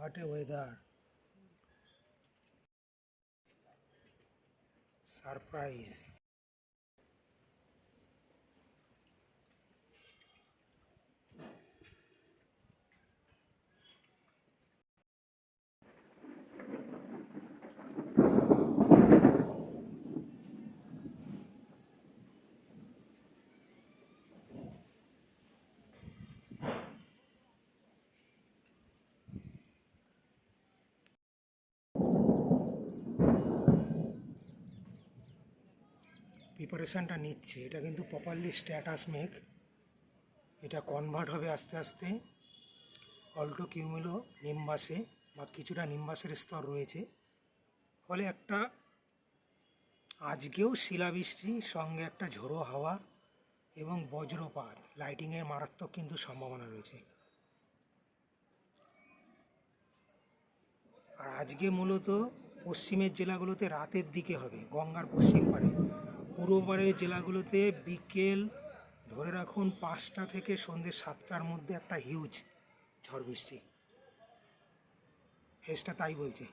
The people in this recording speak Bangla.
What a weather! Surprise! প্রিপারেশানটা নিচ্ছে, এটা কিন্তু প্রপারলি স্ট্যাটাস মেঘ। এটা কনভার্ট হবে আস্তে আস্তে অল্টো কিউমুলো নিম্বাসে, বা কিছুটা নিম্বাসের স্তর রয়েছে। ফলে একটা আজকেও শিলাবৃষ্টি সঙ্গে একটা ঝোড়ো হাওয়া এবং বজ্রপাত, লাইটিংয়ের মারাত্মক কিন্তু সম্ভাবনা রয়েছে। আর আজকে মূলত পশ্চিমের জেলাগুলোতে রাতের দিকে হবে, গঙ্গার পশ্চিম পারে। পূর্ব পাড়ের জেলাগুলোতে বিকেল ধরে রাখুন 5টা থেকে সন্ধ্যে 7টার মধ্যে একটা হিউজ ঝড় বৃষ্টি। হেসটা তাই বলছে।